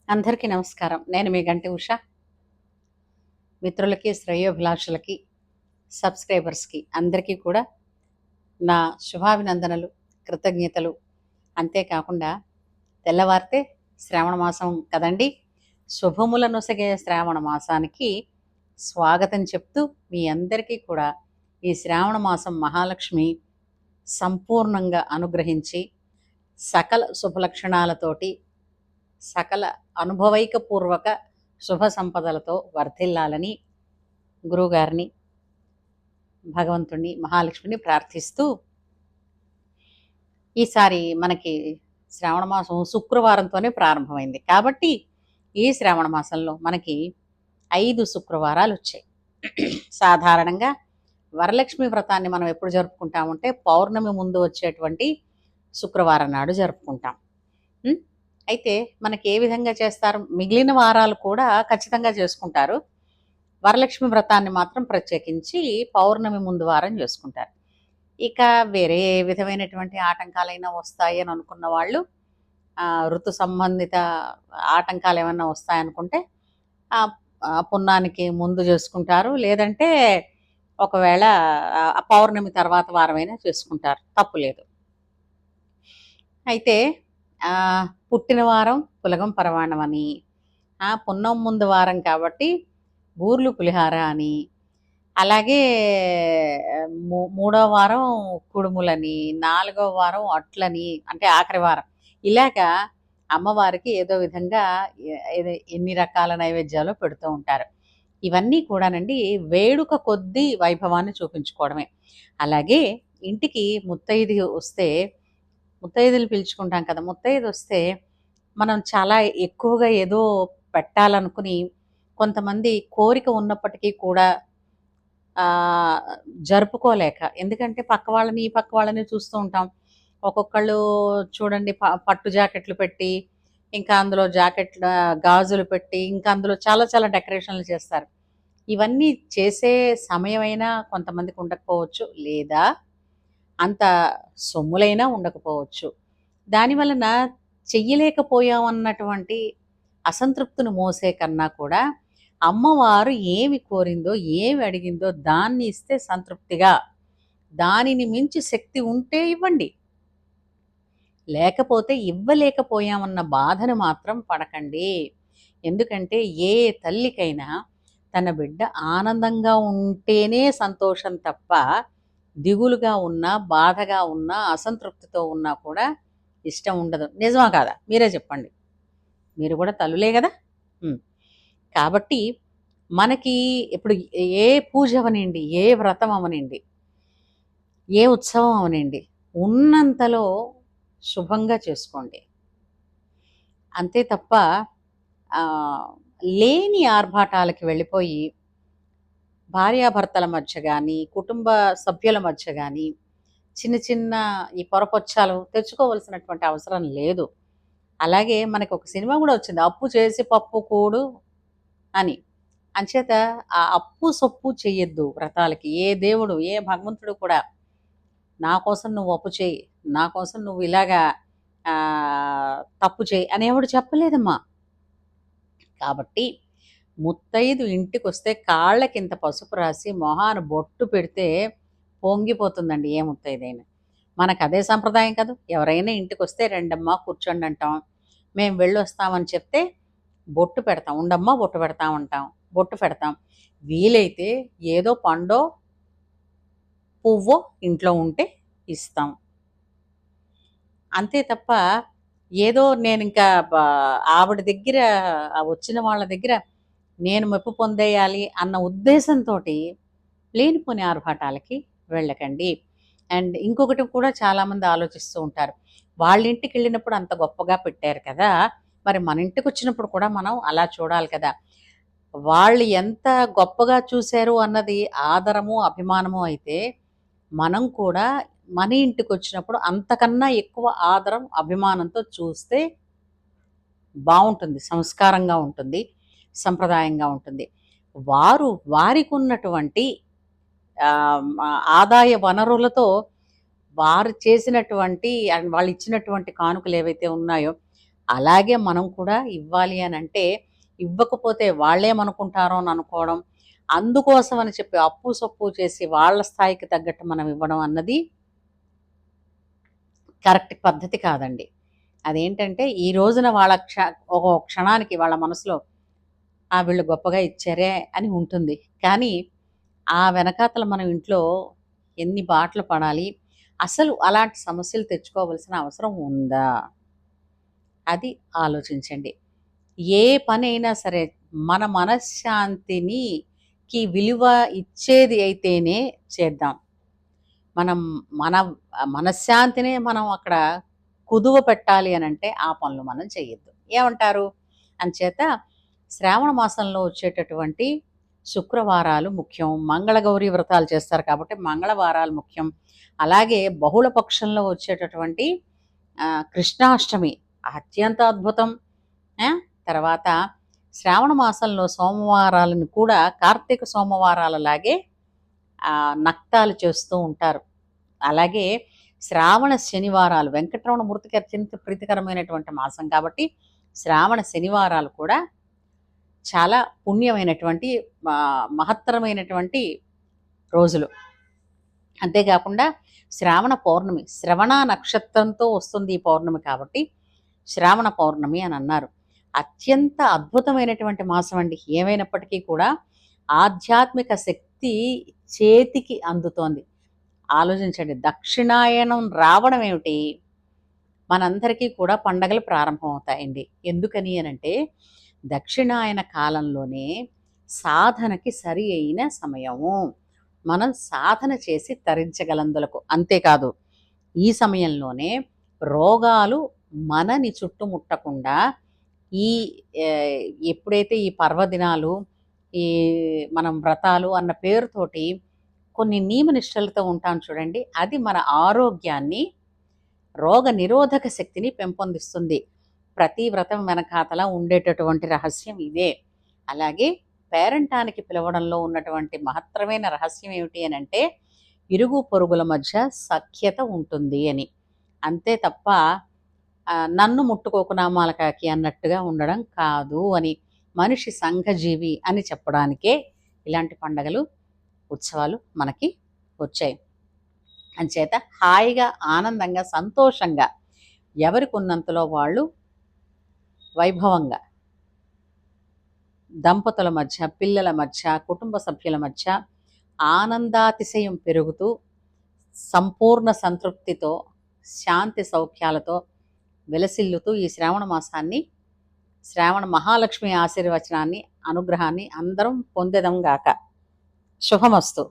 అందరికీ నమస్కారం. నేను మీ గంటి ఉష. మిత్రులకి, శ్రేయోభిలాషులకి, సబ్స్క్రైబర్స్‌కి అందరికీ కూడా నా శుభాభినందనలు, కృతజ్ఞతలు. అంతేకాకుండా తెల్లవారితే శ్రావణ మాసం కదండీ! శుభములనొసగే శ్రావణ మాసానికి స్వాగతం చెప్తూ మీ అందరికీ కూడా ఈ శ్రావణ మాసం మహాలక్ష్మి సంపూర్ణంగా అనుగ్రహించి సకల శుభలక్షణాలతోటి సకల అనుభవైకపూర్వక శుభ సంపదలతో వర్ధిల్లాలని గురువుగారిని, భగవంతుణ్ణి, మహాలక్ష్మిని ప్రార్థిస్తూ ఈసారి మనకి శ్రావణ మాసం శుక్రవారంతోనే ప్రారంభమైంది. కాబట్టి ఈ శ్రావణ మాసంలో మనకి 5 శుక్రవారాలు వచ్చాయి. సాధారణంగా వరలక్ష్మి వ్రతాన్ని మనం ఎప్పుడు జరుపుకుంటామంటే పౌర్ణమి ముందు వచ్చేటువంటి శుక్రవారం నాడు జరుపుకుంటాం. అయితే మనకి ఏ విధంగా చేస్తారు? మిగిలిన వారాలు కూడా ఖచ్చితంగా చేసుకుంటారు. వరలక్ష్మి వ్రతాన్ని మాత్రం ప్రత్యేకించి పౌర్ణమి ముందు వారం చేసుకుంటారు. ఇక వేరే ఏ విధమైనటువంటి ఆటంకాలైనా వస్తాయి అని అనుకున్న వాళ్ళు ఋతు సంబంధిత ఆటంకాలు ఏమన్నా వస్తాయనుకుంటే పున్నానికి ముందు చేసుకుంటారు. లేదంటే ఒకవేళ పౌర్ణమి తర్వాత వారమైనా చేసుకుంటారు, తప్పులేదు. అయితే పుట్టిన వారం పులగం పరమాణం అని, పున్నం ముందు వారం కాబట్టి బూర్లు పులిహార అని, అలాగే మూడో వారం కుడుములని, 4వ వారం అట్లని, అంటే ఆఖరి వారం. ఇలాగా అమ్మవారికి ఏదో విధంగా ఎన్ని రకాల నైవేద్యాలు పెడుతూ ఉంటారు. ఇవన్నీ కూడానండి వేడుక కొద్దీ వైభవాన్ని చూపించుకోవడమే. అలాగే ఇంటికి ముత్తైది వస్తే, ముత్తైదులు పిలుచుకుంటాం కదా, ముత్తైదు వస్తే మనం చాలా ఎక్కువగా ఏదో పెట్టాలనుకుని కొంతమంది కోరిక ఉన్నప్పటికీ కూడా జరుపుకోలేక, ఎందుకంటే పక్క వాళ్ళని చూస్తూ ఉంటాం. ఒక్కొక్కళ్ళు చూడండి పట్టు జాకెట్లు పెట్టి, ఇంకా అందులో గాజులు పెట్టి, ఇంకా అందులో చాలా చాలా డెకరేషన్లు చేస్తారు. ఇవన్నీ చేసే సమయమైనా కొంతమందికి ఉండకపోవచ్చు, లేదా అంత సొమ్ములైనా ఉండకపోవచ్చు. దానివలన చెయ్యలేకపోయామన్నటువంటి అసంతృప్తిని మోసే కన్నా కూడా అమ్మవారు ఏమి కోరిందో, ఏమి అడిగిందో దాన్ని ఇస్తే సంతృప్తిగా, దానిని మించి శక్తి ఉంటే ఇవ్వండి, లేకపోతే ఇవ్వలేకపోయామన్న బాధను మాత్రం పడకండి. ఎందుకంటే ఏ తల్లికైనా తన బిడ్డ ఆనందంగా ఉంటేనే సంతోషం తప్ప, దిగులుగా ఉన్నా, బాధగా ఉన్నా, అసంతృప్తితో ఉన్నా కూడా ఇష్టం ఉండదు. నిజమా కాదా? మీరే చెప్పండి. మీరు కూడా తల్లులే కదా. కాబట్టి మనకి ఇప్పుడు ఏ పూజ అవనండి, ఏ వ్రతం అవనండి, ఏ ఉత్సవం అవనండి, ఉన్నంతలో శుభంగా చేసుకోండి. అంతే తప్ప లేని ఆర్భాటాలకి వెళ్ళిపోయి భార్యాభర్తల మధ్య కానీ, కుటుంబ సభ్యుల మధ్య కానీ చిన్న చిన్న ఈ పొరపొచ్చాలు తెచ్చుకోవలసినటువంటి అవసరం లేదు. అలాగే మనకు ఒక సినిమా కూడా వచ్చింది, అప్పు చేసి పప్పు కూడు అని. అంచేత ఆ అప్పు సొప్పు చెయ్యొద్దు వ్రతాలకి. ఏ దేవుడు, ఏ భగవంతుడు కూడా నా కోసం నువ్వు అప్పు చేయి, నా కోసం నువ్వు ఇలాగా తప్పు చేయి అనేవాడు చెప్పలేదమ్మా. కాబట్టి ముత్తైదు ఇంటికి వస్తే కాళ్ళకింత పసుపు రాసి మొహాన బొట్టు పెడితే పొంగిపోతుందండి ఏ ముత్తైదైనా. మనకు అదే సంప్రదాయం కదా. ఎవరైనా ఇంటికి వస్తే రెండమ్మా కూర్చోండి అంటాం, మేము వెళ్ళొస్తామని చెప్తే బొట్టు పెడతాం, ఉండమ్మా బొట్టు పెడతామంటాం, బొట్టు పెడతాం. వీలైతే ఏదో పండో పువ్వో ఇంట్లో ఉంటే ఇస్తాం. అంతే తప్ప ఏదో నేను ఇంకా ఆవిడ దగ్గర, వచ్చిన వాళ్ళ దగ్గర నేను మెప్పు పొందేయాలి అన్న ఉద్దేశంతో లేనిపోని ఆర్భాటాలకి వెళ్ళకండి. అండ్ ఇంకొకటి కూడా చాలామంది ఆలోచిస్తూ ఉంటారు, వాళ్ళ ఇంటికి వెళ్ళినప్పుడు అంత గొప్పగా పెట్టారు కదా, మరి మన ఇంటికి వచ్చినప్పుడు కూడా మనం అలా చూడాలి కదా. వాళ్ళు ఎంత గొప్పగా చూశారు అన్నది ఆదరము, అభిమానము అయితే, మనం కూడా మన ఇంటికి వచ్చినప్పుడు అంతకన్నా ఎక్కువ ఆదరం, అభిమానంతో చూస్తే బాగుంటుంది, సంస్కారంగా ఉంటుంది, సంప్రదాయంగా ఉంటుంది. వారికి ఉన్నటువంటి ఆదాయ వనరులతో వారు చేసినటువంటి, వాళ్ళు ఇచ్చినటువంటి కానుకలు ఏవైతే ఉన్నాయో అలాగే మనం కూడా ఇవ్వాలి అని అంటే, ఇవ్వకపోతే వాళ్ళేమనుకుంటారో అని అనుకోవడం, అందుకోసం అని చెప్పి అప్పు సొప్పు చేసి వాళ్ళ స్థాయికి తగ్గట్టు మనం ఇవ్వడం అన్నది కరెక్ట్ పద్ధతి కాదండి. అదేంటంటే ఈ రోజున వాళ్ళ ఒక క్షణానికి వాళ్ళ మనసులో వీళ్ళు గొప్పగా ఇచ్చారే అని ఉంటుంది. కానీ ఆ వెనకాతల మనం ఇంట్లో ఎన్ని బాటలు పడాలి? అసలు అలాంటి సమస్యలు తెచ్చుకోవాల్సిన అవసరం ఉందా? అది ఆలోచించండి. ఏ పనైనా సరే మన మనశ్శాంతికి విలువ ఇచ్చేది అయితేనే చేద్దాం. మనం మన మనశ్శాంతినే మనం అక్కడ కుదువ పెట్టాలి అనంటే ఆ పనులు మనం చెయ్యొద్దు. ఏమంటారు? అంచేత శ్రావణ మాసంలో వచ్చేటటువంటి శుక్రవారాలు ముఖ్యం. మంగళగౌరి వ్రతాలు చేస్తారు కాబట్టి మంగళవారాలు ముఖ్యం. అలాగే బహుళ పక్షంలో వచ్చేటటువంటి కృష్ణాష్టమి అత్యంత అద్భుతం. తర్వాత శ్రావణ మాసంలో సోమవారాలను కూడా కార్తీక సోమవారాలలాగే నక్తాలు చేస్తూ ఉంటారు. అలాగే శ్రావణ శనివారాలు వెంకటరమణ మూర్తికి అత్యంత ప్రీతికరమైనటువంటి మాసం కాబట్టి శ్రావణ శనివారాలు కూడా చాలా పుణ్యమైనటువంటి మహత్తరమైనటువంటి రోజులు. అంతేకాకుండా శ్రావణ పౌర్ణమి శ్రవణ నక్షత్రంతో వస్తుంది ఈ పౌర్ణమి కాబట్టి శ్రావణ పౌర్ణమి అని అన్నారు. అత్యంత అద్భుతమైనటువంటి మాసం అండి. ఏమైనప్పటికీ కూడా ఆధ్యాత్మిక శక్తి చేతికి అందుతోంది. ఆలోచించండి, దక్షిణాయనం రావడం ఏమిటి? మనందరికీ కూడా పండగలు ప్రారంభమవుతాయండి. ఎందుకని అనంటే దక్షిణాయన కాలంలోనే సాధనకి సరి అయిన సమయము. మనం సాధన చేసి తరించగలందులకు. అంతేకాదు ఈ సమయంలోనే రోగాలు మనని చుట్టుముట్టకుండా ఈ ఎప్పుడైతే ఈ పర్వదినాలు ఈ మనం వ్రతాలు అన్న పేరుతోటి కొన్ని నియమనిష్టలతో ఉంటాం చూడండి, అది మన ఆరోగ్యాన్ని రోగ నిరోధక శక్తిని పెంపొందిస్తుంది. ప్రతి వ్రతం వెనకాతల ఉండేటటువంటి రహస్యం ఇదే. అలాగే పేరంటానికి పిలవడంలో ఉన్నటువంటి మహత్తరమైన రహస్యం ఏమిటి అని అంటే ఇరుగు పొరుగుల మధ్య సఖ్యత ఉంటుంది అని. అంతే తప్ప నన్ను ముట్టుకోకు నామాలకాకి అన్నట్టుగా ఉండడం కాదు అని, మనిషి సంఘజీవి అని చెప్పడానికే ఇలాంటి పండగలు ఉత్సవాలు మనకి వచ్చాయి. అంచేత హాయిగా ఆనందంగా సంతోషంగా ఎవరికి ఉన్నంతలో వాళ్ళు వైభవంగా దంపతుల మధ్య పిల్లల మధ్య కుటుంబ సభ్యుల మధ్య ఆనందాతిశయం పెరుగుతూ సంపూర్ణ సంతృప్తితో శాంతి సౌఖ్యాలతో విలసిల్లుతూ ఈ శ్రావణ మాసాన్ని శ్రావణ మహాలక్ష్మి ఆశీర్వచనాన్ని అనుగ్రహాన్ని అందరం పొందెదం గాక. శుభమస్తు.